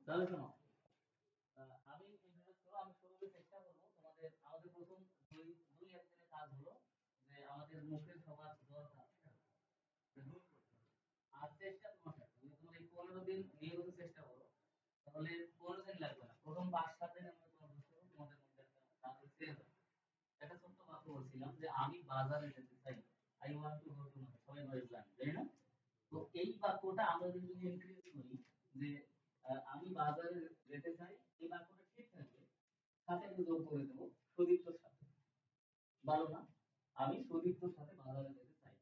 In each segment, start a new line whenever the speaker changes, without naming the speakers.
তাহলে শোনো, আমি ইন্ট্রোডিউস করব, আমি শুরুতে চেষ্টা করব তোমাদের আমাদের প্রথম দুই দুই একদিনের কাজ হলো যে আমাদের মুখের সবার দরকার দূর করতে হবে। আর চেষ্টা তোমার কাছে যদি তোমার এই 15 দিন নিয়মিত চেষ্টা করো তাহলে 15 দিন লাগবে না, প্রথম 5-7 দিন আমরা তোমার বুঝতে পারবো তোমাদের মধ্যে একটা কাজ চেঞ্জ হবে। একটা ছোট্ট বাক্য বলছিলাম যে আমি বাজারে যেতে চাই, I want to go to market, সবাই বাড়ি জানি তাই না? তো এই বাক্যটা আমরা যদি ইনক্রিজ করি যে আমি বাজারে যেতে চাই, এই বাক্যটা ঠিক থাকবে, সাথে একটু যোগ করে দেবো সুদীপ্তর সাথে, ভালো না? আমি সুদীপ্তর সাথে বাজারে যেতে চাই।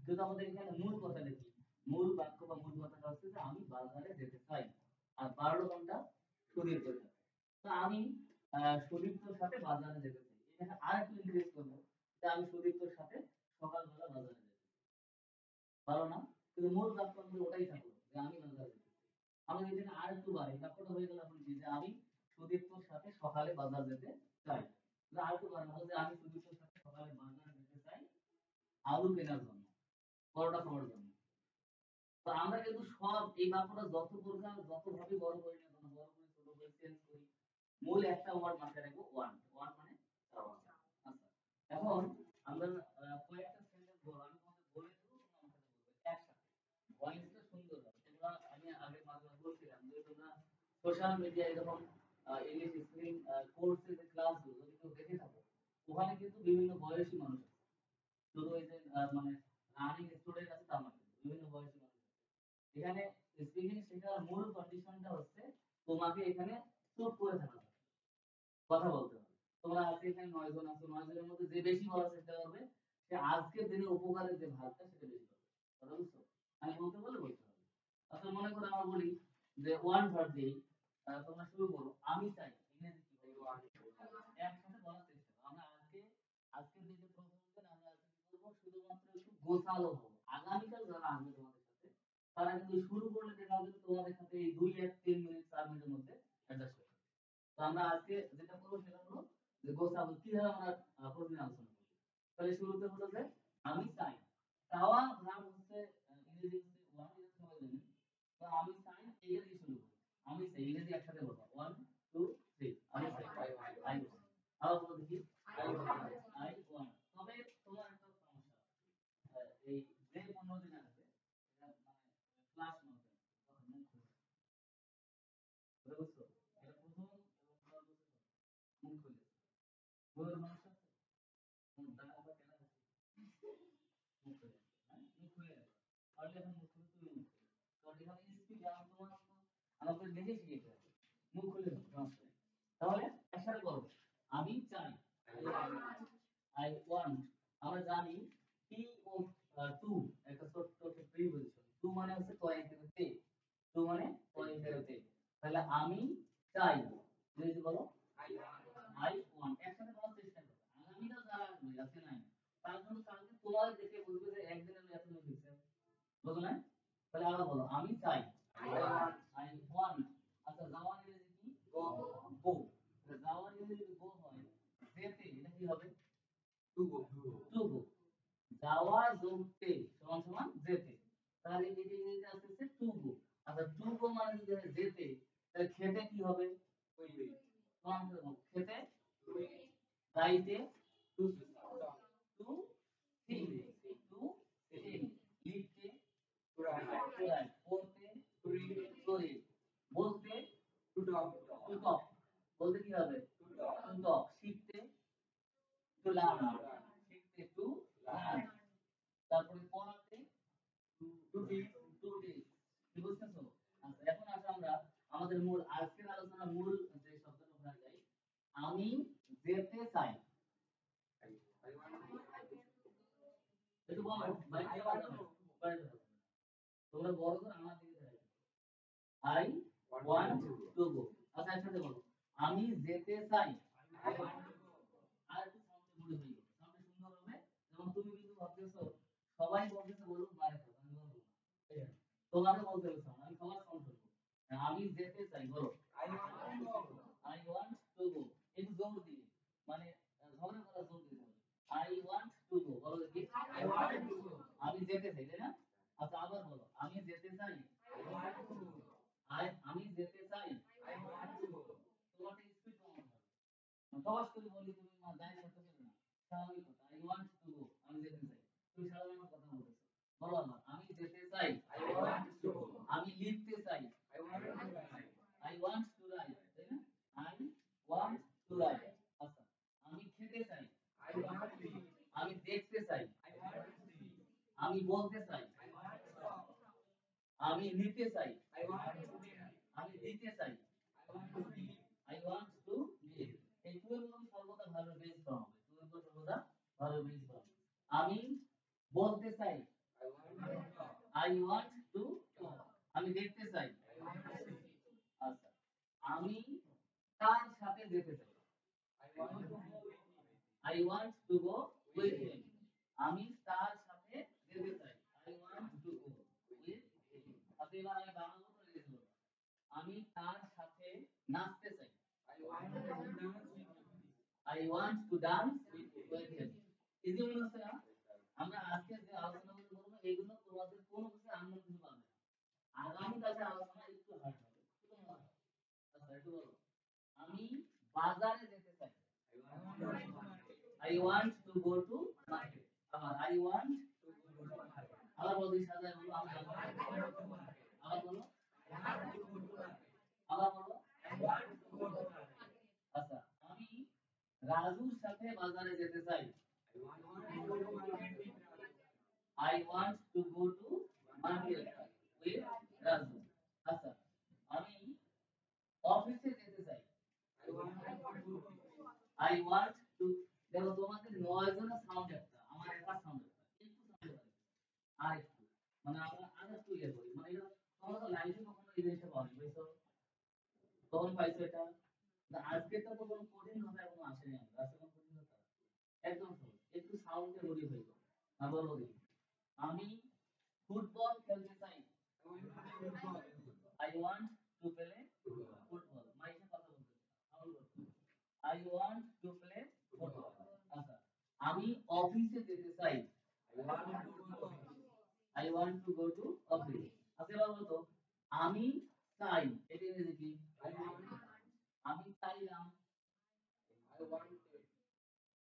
কিন্তু আমাদের এখানে মূল কথাটা কি? মূল বাক্য বা মূল কথাটা হচ্ছে যে আমি বাজারে যেতে চাই, আর বাড়লো কোনটা? সুদীপ্তর সাথে। তো আমি সুদীপ্তর সাথে বাজারে যেতে চাই, এখানে আর একটু ইনক্রিজ করবো যে আমি সুদীপ্তর সাথে সকালবেলা বাজারে যেতে চাই, ভালো না? কিন্তু মূল বাক্য আমাদের ওটাই থাকলো যে আমি বাজারে যেতে চাই। আমি এখানে আর একটু বাড়ি, বাক্যটা হয়ে গেল এখন কি যে আমি সুদীপ্তর সাথে সকালে বাজার যেতে চাই। আর একটু বাড়ানো যে আমি সুদীপ্তর সাথে সকালে বাজারে যেতে চাই আলু কেনার জন্য, পরোটা খাওয়ার জন্য। তো আমরা কিন্তু সব এই বাক্যটা যত প্রকার যত ভাবে বড় করি না কেন, বড় করি ছোট করি চেঞ্জ করি, মূল একটা ওয়ার্ড মাথায় রাখবো, ওয়ান। ওয়ান মানে খাওয়া। আচ্ছা, এখন আমরা কয়েকটা সেন্টেন্স বলবো, আমি তোমাদের বলে দেবো, তোমরা আমার সাথে বলবে একসাথে, ভয়েসটা সুন্দর হবে। তোমরা আমি আগে মাঝে বলছিলাম যে তোমরা সোশ্যাল মিডিয়া এরকম ইংলিশ স্পিকিং কোর্সের যে ক্লাসগুলো যদি কেউ দেখে থাকো, ওখানে কিন্তু বিভিন্ন বয়সী মানুষ আছে, শুধু ওই যে মানে রানিং স্টুডেন্ট আছে তা না, কিন্তু বিভিন্ন বয়সী মানুষ আছে। এখানে স্পিকিং শেখার মূল কন্ডিশনটা হচ্ছে তোমাকে এখানে চুপ করে থাকা যাবে, কথা বলতে হবে। তোমরা আজকে এখানে 9 জন আছো, 9 জনের মধ্যে যে বেশি বলার চেষ্টা করবে সে আজকের দিনে উপকারের যে ভাগটা সেটা বেশি পাবে, কথা বুঝছো? আমি বলতে বলে বলতে হবে। আচ্ছা, মনে করো আমরা বলি যে ওয়ান ভার্ব দেই, তোমরা শুরু করো আমি চাই, ইংরেজি কি বলবো? একসাথে বলার চেষ্টা করো। আমরা আজকে আজকের দিনে প্রথম দিন আমরা আজকে কি করবো, শুধুমাত্র একটু গোছালো হবো। আগামীকাল যারা আসবে তোমাদের সাথে তারা কিন্তু শুরু করলে দেখা যাবে তোমাদের সাথে এই 2 1 3 মিনিট 4 মিনিটের মধ্যে অ্যাডজাস্ট করবে। তো আমরা আজকে যেটা করবো সেটা হলো যে গোছাবো কিভাবে আমরা প্রতিদিন আলোচনা করবো। তাহলে শুরুতে হলো যে আমি চাই, চাওয়া ভার্ব হচ্ছে ইংরেজি হচ্ছে ওয়ান, এটা সবাই জানেন। তো আমি চাই এই দিয়ে শুরু করি, আমি চাই ইংরেজি একসাথে বলবো 1 2 3, আমি চাই, আই ওয়ান্ট। আবার বলো দেখি, আই ওয়ান্ট। তবে তোমার একটা সমস্যা আছে, এই যে 15 দিন আসবে এটা মানে ক্লাস নয়, মুখ খুলে, বুঝছো? এটা প্রথম এবং সর্বশেষ হবে। মুখ খুলে বইয়ের মানুষ আছে, কোন টাকা বা কেনা আছে, মুখ খুলে, হ্যাঁ মুখ খুলে রাখো। তাহলে এখন মুখ খুলে তুমি মুখ খুলে, কারণ এখানে স্পিড যেমন তোমার আমাকে দেখে শিখেতে হবে, মুখ খুলে রাখো, সমস্যা নেই। তাহলে একসাথে বলো, আমি চাই, আই ওয়ান্ট। আমরা জানি টি ও টু একটা ছোট্ট একটা প্রিপজিশন, টু মানে হচ্ছে তে, টু মানে তে। তাহলে আমি চাই, ইংরেজি বলো আই ওয়ান্ট, একসাথে বলার চেষ্টা করো। আগামীকাল যারা আসবে আজকে নাই, তারা কিন্তু কালকে তোমার দেখে বলবে যে একদিন আমি এত লিখেছি, বুঝো না? তাহলে আবার বলো, আমি চাই, আই ওয়ান্ট। আচ্ছা, যাওয়ার ইংরেজি কি? গো। যাওয়ার ইংরেজি যদি গো হয়, যেতে এটা কি হবে? To go. যাওয়া যোগ তে সমান সমান যেতে, তাহলে এটা ইংরেজিতে আসছে টু গো। আচ্ছা, টু গো মানে যদি হয় যেতে, তাহলে খেতে কি হবে? সমান সমান খেতে, যাইতে টু সিং, টু সিং, লিখতে রাইট, পড়তে টু রিড, বলতে টু টক, বলতে কি হবে? টু টক, শিখতে টু লার্ন, শিখতে টু লার্ন, তারপরে পড়াতে টু টিচ, কি বুঝতেছো? আচ্ছা, এখন আসো আমরা আমাদের মূল আজকের আলোচনার মূল যে শব্দটা ওখানে যাই, আমি যেতে চাই। একটু বলো, বাইরে যাবে না, বাইরে যাবে না। তোমরা বড় করে আমার দিকে তাকাও, আই ওয়ান্ট টু গো। আচ্ছা, একসাথে বলো, আমি যেতে চাই। আর একটু সাউন্ডে বলে হইল, সাউন্ডে সুন্দর হবে। যেমন তুমি কিন্তু ভাবতেছো সবাই বলতেছে বলুক মারে খাও, আমি বলবো না, ঠিক আছে? তোমাকে বলতে হবে sound, আমি সবার সাউন্ড শুনবো। আমি যেতে চাই, বলো আই ওয়ান্ট টু গো, একটু জোর দিয়ে, মানে ঝগড়া করা জোর দিয়ে বলো, আই ওয়ান্ট টু গো, বলো দেখি আমি যেতে চাই, তাই না? আচ্ছা, আবার বলো, আমি যেতে চাই, আমি যেতে চাই। সবাস করে বলি তুমি দায় করতে পারবে না স্বাভাবিক কথা আই ওয়ান্ট টু গো আমি যেতে চাই তুমি স্বাভাবিক কথা বলতেছো বলো আবার আমি যেতে চাই আই ওয়ান্ট টু গো আমি লিখতে চাই আই ওয়ান্ট টু রাইট তাই না আই ওয়ান্ট টু রাইট আচ্ছা আমি খেতে চাই আই ওয়ান্ট টু ইট আমি দেখতে চাই আই ওয়ান্ট টু সি আমি বলতে চাই আই ওয়ান্ট টু টক আমি নিতে চাই আই ওয়ান্ট টু টেক আমি দিতে চাই আই ওয়ান্ট টু লিভ এই টু এর মধ্যে সর্বদা ভার্ব বেস ফর্ম হবে টু এর মধ্যে সর্বদা ভার্ব বেস ফর্ম আমি বলতে চাই আই ওয়ান্ট টু টক আমি দেখতে চাই আচ্ছা আমি তার সাথে যেতে চাই I want to go with him আমি তার সাথে যেতে চাই I want to go with him আচ্ছা এবার আমি বাংলা বলতে লিখব আমি তার সাথে নাচতে চাই I want to dance with him easy মনে হচ্ছে না আমরা আজকে যে আলোচনাগুলো করবো এগুলো তোমাদের কোনো কিছু আনন্দ কিছু পাবে না আগামী কাছে আলোচনা একটু হার্ড হবে একটু মনে হবে আচ্ছা একটু বলো আমি বাজারে যেতে চাই I want to go to market আবার আই ওয়ান্ট আবার বলো দিশা যায় বলো আমি আবার বলো আবার বলো আচ্ছা আমি রাজুর সাথে বাজারে যেতে চাই I want to go to market with Raju আচ্ছা আমি অফিসে যেতে চাই আই ওয়ান্ট টু দেখো তোমাদের 9 জনের সাউন্ড একটা আমার একটা সাউন্ড একটা একটু সাউন্ড আর একটু মানে আমরা আরেকটু ইয়ে করি মানে এটা তোমরা তো লাইভে কখনো এই জিনিসটা পাওনি বুঝছো তখন পাইছো এটা না আজকেরটা তো কোনো কঠিন কথা এখনো আসেনি আমাদের আজকে কোনো কঠিন কথা একদম সহজ একটু সাউন্ডে বলি হইলো না বলো দেখি আমি ফুটবল খেলতে চাই I want to play football মাইকে কথা বলতে I want to play football আচ্ছা আমি অফিসে যেতে চাই I want to go to office আচ্ছা এবার বলো তো আমি চাই এটা ইংরেজি কি আমি চাইলাম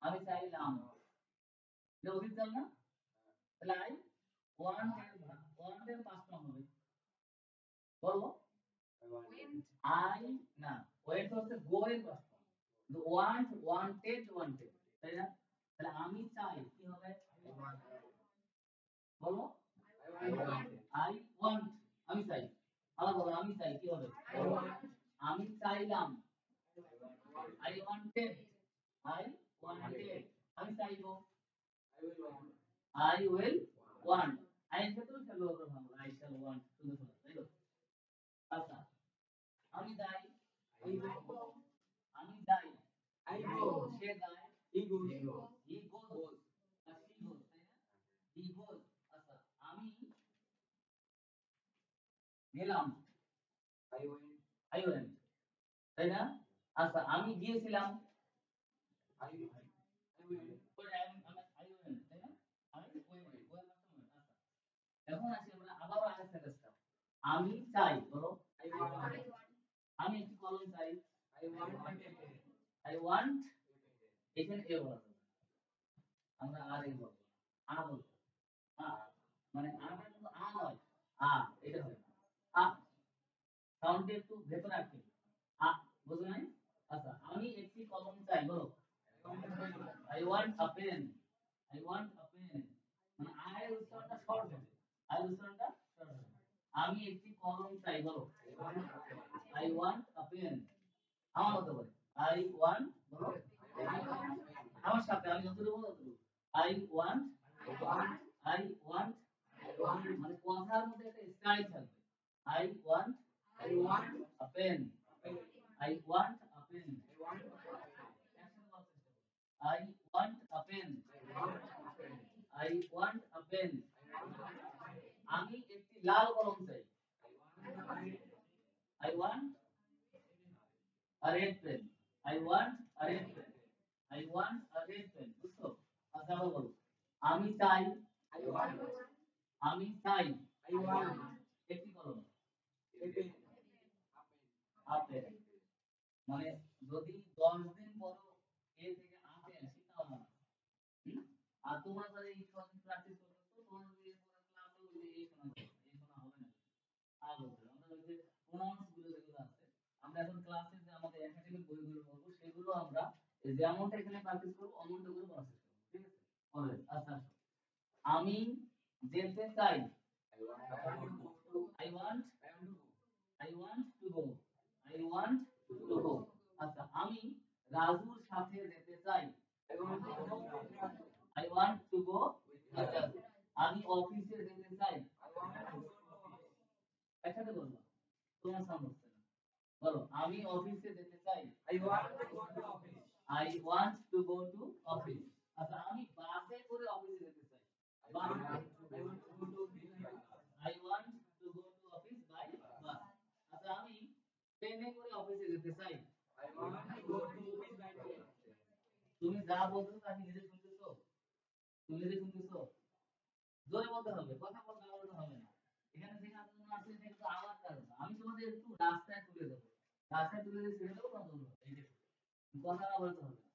আমি চাইলাম এটা অতীত কাল না তাহলে আই ওয়ান্ট এর পাস্ট ফর্ম হবে বলো আই না ওয়েট হচ্ছে গো এর পাস্ট ফর্ম ওয়ান্টেড তাই না তাহলে আমি চাই কি হবে বলো আই ওয়ান্ট আমি চাই আবার বলো আমি চাই কি হবে আমি চাইলাম আই ওয়ান্টেড আই ওয়ান্টেড আমি চাইবো আই উইল ওয়ান্ট আই এর ক্ষেত্রে ফেলো করে ভালো আই শ্যাল ওয়ান্ট শুধু শুধু তাই তো আচ্ছা আমি যাই আমি যাই সে যায় হি গোজ আর শি গোজ তাই না হি গোজ আচ্ছা আমি গেলাম আই ওয়েন্ট তাই না আচ্ছা আমি গিয়েছিলাম ওই আই ওয়েন্ট তাই না আমি ওয়েন্ট আচ্ছা এখন আসি আমরা আবারও আরেকটা স্টেপ আমি চাই বলো আমি একটি কলম চাই আই ওয়ান্ট এখানে এ বলা যাবে আমরা আর এ বলবো আ বলবো আ মানে আটা কিন্তু আ নয় আ এটা হবে আ সাউন্ডটা একটু ভেতরে রাখতে আ বুঝো নাই আচ্ছা আমি একটি কলম চাই বলো I want a pen I want a pen মানে আয়ের উচ্চারণটা শর্ট হবে আয়ের উচ্চারণটা শর্ট হবে আমি একটি কলম চাই বলো আই ওয়ান্ট আ পেন আমার হতে পারে আই ওয়ান্ট বলো আমার সাথে আমি যতটুকু বলবো ততটুকু আই ওয়ান্ট আই ওয়ান্ট মানে কথার মধ্যে একটা স্টাইল থাকবে I want a pen I want a pen I want a pen I want a pen আমি একটি লাল কলম চাই I want a red pen I want a red pen I want a red pen বুঝছো আচ্ছা আবার বলো আমি চাই আমি চাই একটি কলম আপেল মানে যদি 10 দিন পর এ থেকে আতে আসি তাও না। হুম? আর তোমরা যারা এই কদিন প্র্যাকটিস করতেছো তোমরা যদি এরপরে ক্লাসে ওই যে এই শোনা যাবে, এই শোনা হবে না। আর বলতে আমরা ওই যে প্রোনাউন্স গুলো যেগুলো আছে আমরা এখন ক্লাসে যে আমাদের একাডেমিক বইগুলো পড়বো সেগুলো আমরা যেমনটা এখানে প্র্যাকটিস করবো অমনটা করে পড়ার চেষ্টা করবো। ঠিক আছে? অলরাইট, আচ্ছা আসো। আমি যেতে চাই। I want I want to go. I want to go. আচ্ছা আমি রাজুর সাথে যেতে চাই। I want to go. আচ্ছা আমি অফিসে যেতে চাই। একসাথে বলবো, তোমার সাউন্ড হচ্ছে না। বলো আমি অফিসে যেতে চাই। I want to go to office. আচ্ছা আমি বাসে করে অফিসে যেতে চাই। I want to go to office by bus. আচ্ছা আমি ট্রেনে করে অফিসে যেতে চাই। তুমি যা বলছো তা কি নিজে শুনতেছো? তুমি নিজে শুনতেছো? জোরে বলতে হবে, কথা বলতে হবে না। এখানে থেকে আপনার আছে এটা একটু আওয়াজ কারণ আমি তোমাদের একটু রাস্তায় তুলে দেবো। রাস্তায় তুলে দিয়ে ছেড়ে দেবো না তোমরা এই যে কথা না বলতে হবে না।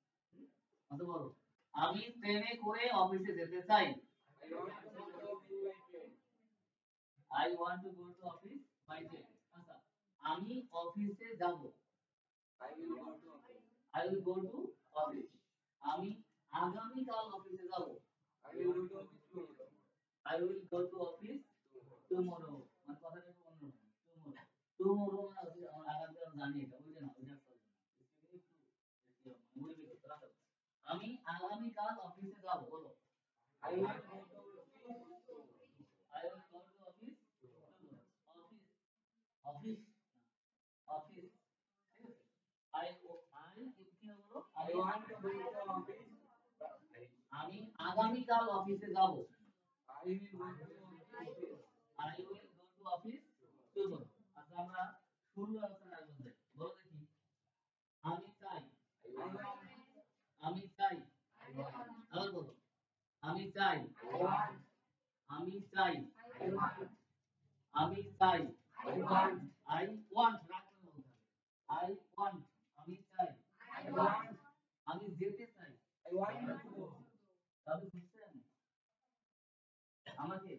অত বলো আমি ট্রেনে করে অফিসে যেতে চাই। I want to go to office by train. আচ্ছা আমি অফিসে যাব। I will go to office. আমি আগামী কাল অফিসে যাব। I will go to office tomorrow. মানে কথাটা একটু অন্যরকম। Tomorrow মানে হচ্ছে আমার আগামী কাল জানি এটা বুঝলে না ওইটা চলবে না। একটু মনে রেখে রাখো। আমি আগামী কাল অফিসে যাব বলো। I will go to I will go to office tomorrow. Office office ঠিক আছে আই কি হলো আমি আগামী কাল অফিসে যাব। I will go to office tomorrow. আচ্ছা আমরা শুরু আলোচনা আগে যাই বলো দেখি আমি চাই। আমি চাই আবার বলো আমি চাই। আমি চাই। আমি চাই। আই ওয়ান্ট রাগ করে বলতে হবে। আই ওয়ান্ট আমি চাই। আমি যেতে চাই। তবে বুঝছেন আমাকে